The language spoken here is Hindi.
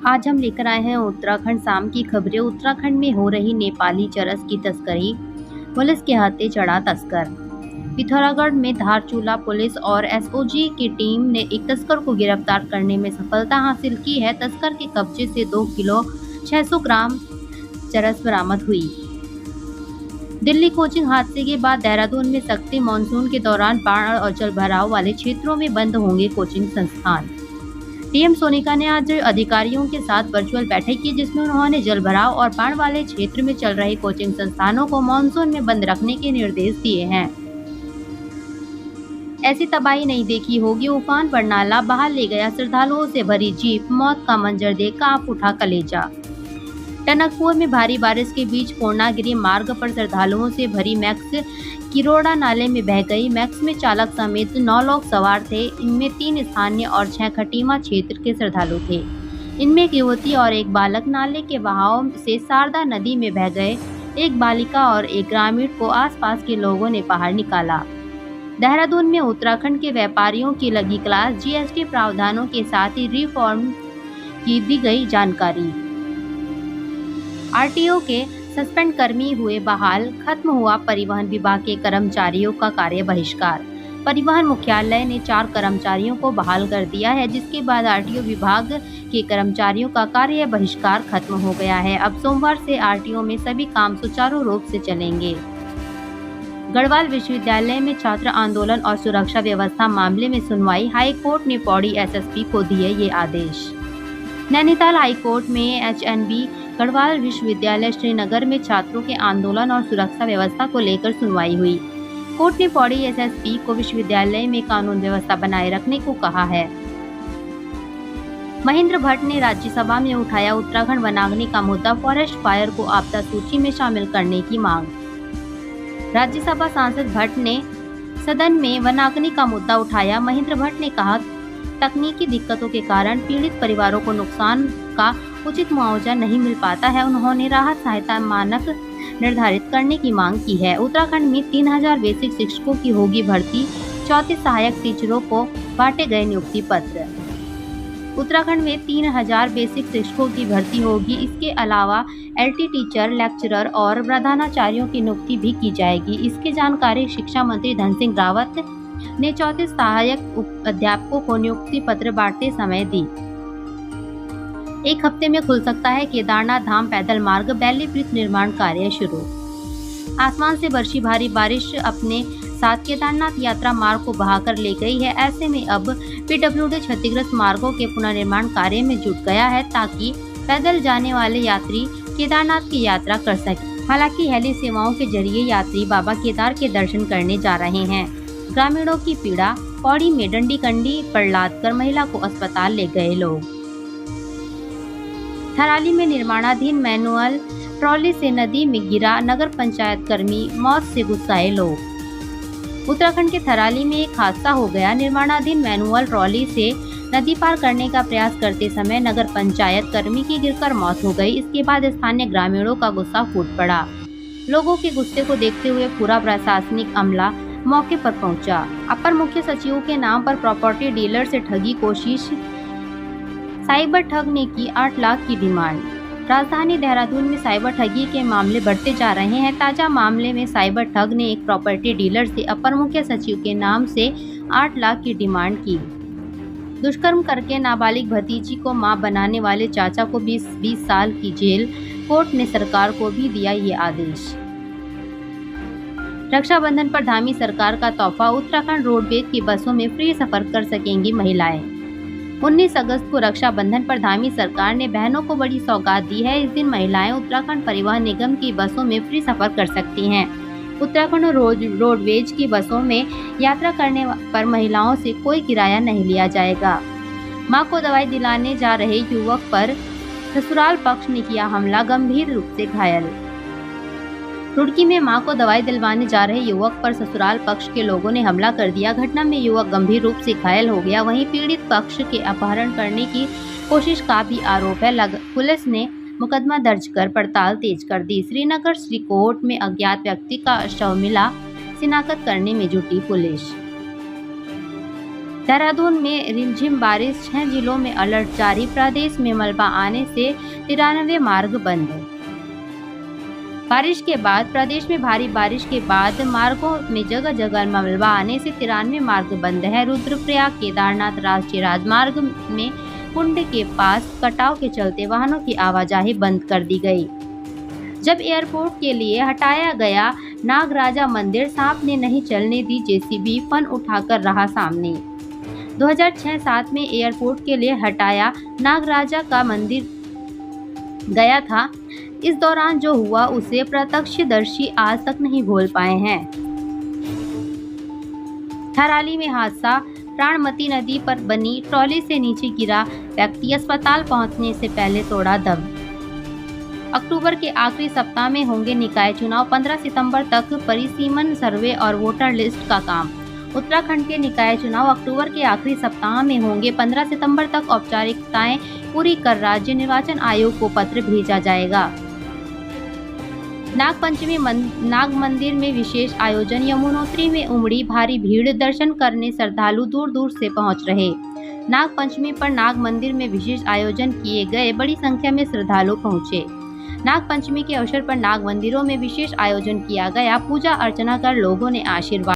आज हम लेकर आए हैं उत्तराखंड शाम की खबरें। उत्तराखंड में हो रही नेपाली चरस की तस्करी, पुलिस के हाथे चढ़ा तस्कर। पिथौरागढ़ में धारचूला पुलिस और एसओजी की टीम ने एक तस्कर को गिरफ्तार करने में सफलता हासिल की है। तस्कर के कब्जे से 2 किलो 600 ग्राम चरस बरामद हुई। दिल्ली कोचिंग हादसे के बाद देहरादून में सख्ती, मानसून के दौरान बाढ़ और जलभराव वाले क्षेत्रों में बंद होंगे कोचिंग संस्थान। डीएम सोनिका ने आज अधिकारियों के साथ वर्चुअल बैठक की, जिसमें उन्होंने जलभराव और बाढ़ वाले क्षेत्र में चल रहे कोचिंग संस्थानों को मानसून में बंद रखने के निर्देश दिए हैं। ऐसी तबाही नहीं देखी होगी। उफान पर नाला बहा ले गया श्रद्धालुओं से भरी जीप, मौत का मंजर देख कांप उठा कलेजा। टनकपुर में भारी बारिश के बीच पूर्णागिरि मार्ग पर श्रद्धालुओं से भरी मैक्स किरोड़ा नाले में बह गई। मैक्स में चालक समेत 9 लोग सवार थे। इनमें 3 स्थानीय और 6 खटीमा क्षेत्र के श्रद्धालु थे। इनमें एक युवती और एक बालक नाले के बहाव से शारदा नदी में बह गए। एक बालिका और एक ग्रामीण को आसपास के लोगों ने बाहर निकाला। देहरादून में उत्तराखंड के व्यापारियों की लगी क्लास, जीएसटी प्रावधानों के साथ ही रिफॉर्म की दी गई जानकारी। आरटीओ के सस्पेंड कर्मी हुए बहाल, खत्म हुआ परिवहन विभाग के कर्मचारियों का कार्य बहिष्कार। परिवहन मुख्यालय ने 4 कर्मचारियों को बहाल कर दिया है, जिसके बाद आरटीओ विभाग के कर्मचारियों का कार्य बहिष्कार खत्म हो गया है। अब सोमवार से आरटीओ में सभी काम सुचारू रूप से चलेंगे। गढ़वाल विश्वविद्यालय में छात्र आंदोलन और सुरक्षा व्यवस्था मामले में सुनवाई, हाई कोर्ट ने पौड़ी एसएसपी को दिए ये आदेश। नैनीताल हाई कोर्ट में एचएनबी गढ़वाल विश्वविद्यालय श्रीनगर में छात्रों के आंदोलन और सुरक्षा व्यवस्था को लेकर सुनवाई हुई। कोर्ट ने पौड़ी एसएसपी को विश्वविद्यालय में कानून व्यवस्था बनाए रखने को कहा है। महेंद्र भट्ट ने राज्यसभा में उठाया उत्तराखंड वनाग्नि का मुद्दा, फॉरेस्ट फायर को आपदा सूची में शामिल करने की मांग। राज्यसभा सांसद भट्ट ने सदन में वनाग्नि का मुद्दा उठाया। महेंद्र भट्ट ने कहा, तकनीकी दिक्कतों के कारण पीड़ित परिवारों को नुकसान का उचित मुआवजा नहीं मिल पाता है। उन्होंने राहत सहायता मानक निर्धारित करने की मांग की है। उत्तराखंड में 3000 बेसिक शिक्षकों की होगी भर्ती, 34 सहायक टीचरों को बांटे गए नियुक्ति पत्र। उत्तराखंड में 3000 बेसिक शिक्षकों की भर्ती होगी। इसके अलावा एलटी टीचर, लेक्चरर और प्रधानाचार्यों की नियुक्ति भी की जाएगी। इसकी जानकारी शिक्षा मंत्री धन सिंह रावत ने 34 सहायक अध्यापकों को नियुक्ति पत्र बांटते समय दी। 1 हफ्ते में खुल सकता है केदारनाथ धाम पैदल मार्ग, बैली ब्रिज निर्माण कार्य शुरू। आसमान से बरसी भारी बारिश अपने साथ केदारनाथ यात्रा मार्ग को बहाकर ले गई है। ऐसे में अब पीडब्ल्यूडी क्षतिग्रस्त मार्गों के पुनर्निर्माण कार्य में जुट गया है, ताकि पैदल जाने वाले यात्री केदारनाथ की यात्रा कर सकें। हालांकि हेली सेवाओं के जरिए यात्री बाबा केदार के दर्शन करने जा रहे हैं। ग्रामीणों की पीड़ा, पौड़ी में डंडी कंडी पर लाद कर महिला को अस्पताल ले गए लोग। थराली में निर्माणाधीन मैनुअल ट्रॉली से नदी में गिरा नगर पंचायत कर्मी, मौत से गुस्साए लोग। उत्तराखंड के थराली में एक हादसा हो गया। निर्माणाधीन मैनुअल ट्रॉली से नदी पार करने का प्रयास करते समय नगर पंचायत कर्मी की गिरकर मौत हो गई। इसके बाद स्थानीय ग्रामीणों का गुस्सा फूट पड़ा। लोगों के गुस्से को देखते हुए पूरा प्रशासनिक अमला मौके पर पहुंचा। अपर मुख्य सचिव के नाम पर प्रॉपर्टी डीलर से ठगी कोशिश, साइबर ठग ने की 8 लाख की डिमांड। राजधानी देहरादून में साइबर ठगी के मामले बढ़ते जा रहे हैं। ताजा मामले में साइबर ठग ने एक प्रॉपर्टी डीलर से अपर मुख्य सचिव के नाम से 8 लाख की डिमांड की। दुष्कर्म करके नाबालिग भतीजी को मां बनाने वाले चाचा को 20 साल की जेल। कोर्ट ने सरकार को भी दिया ये आदेश। रक्षाबंधन पर धामी सरकार का तोहफा, उत्तराखंड रोडवेज की बसों में फ्री सफर कर सकेंगी महिलाएं। 19 अगस्त को रक्षाबंधन पर धामी सरकार ने बहनों को बड़ी सौगात दी है। इस दिन महिलाएं उत्तराखंड परिवहन निगम की बसों में फ्री सफर कर सकती हैं। उत्तराखंड रोडवेज की बसों में यात्रा करने पर महिलाओं से कोई किराया नहीं लिया जाएगा। मां को दवाई दिलाने जा रहे युवक पर ससुराल पक्ष ने किया हमला, गंभीर रूप से घायल। रुड़की में मां को दवाई दिलवाने जा रहे युवक पर ससुराल पक्ष के लोगों ने हमला कर दिया। घटना में युवक गंभीर रूप से घायल हो गया। वहीं पीड़ित पक्ष के अपहरण करने की कोशिश का भी आरोप है। पुलिस ने मुकदमा दर्ज कर पड़ताल तेज कर दी। श्रीनगर श्रीकोट में अज्ञात व्यक्ति का शव मिला, शिनाख्त करने में जुटी पुलिस। देहरादून में रिमझिम बारिश, 6 जिलों में अलर्ट जारी। प्रदेश में मलबा आने से 93 मार्ग बंद। बारिश के बाद प्रदेश में भारी बारिश के बाद मार्गों में जगह जगह मलबा आने से 93 मार्ग बंद है। रुद्रप्रयाग केदारनाथ राष्ट्रीय राजमार्ग में कुंड के पास कटाव के चलते वाहनों की आवाजाही बंद कर दी गई। जब एयरपोर्ट के लिए हटाया गया नागराजा मंदिर, सांप ने नहीं चलने दी जेसीबी, फन उठाकर रहा सामने। 2006-07 में एयरपोर्ट के लिए हटाया नागराजा का मंदिर गया था। इस दौरान जो हुआ उसे प्रत्यक्षदर्शी आज तक नहीं भूल पाए हैं। थराली में हादसा, प्राणमती नदी पर बनी ट्रॉली से नीचे गिरा व्यक्ति, अस्पताल पहुंचने से पहले तोड़ा दम। अक्टूबर के आखिरी सप्ताह में होंगे निकाय चुनाव, 15 सितंबर तक परिसीमन सर्वे और वोटर लिस्ट का काम। उत्तराखंड के निकाय चुनाव अक्टूबर के आखिरी सप्ताह में होंगे। 15 सितंबर तक औपचारिकताएं पूरी कर राज्य निर्वाचन आयोग को पत्र भेजा जाएगा। नागपंचमी नाग मंदिर में विशेष आयोजन, यमुनोत्री में उमड़ी भारी भीड़, दर्शन करने श्रद्धालु दूर दूर से पहुंच रहे। नागपंचमी पर नाग मंदिर में विशेष आयोजन किए गए, बड़ी संख्या में श्रद्धालु पहुंचे। नागपंचमी के अवसर पर नाग मंदिरों में विशेष आयोजन किया गया, पूजा अर्चना कर लोगों ने आशीर्वाद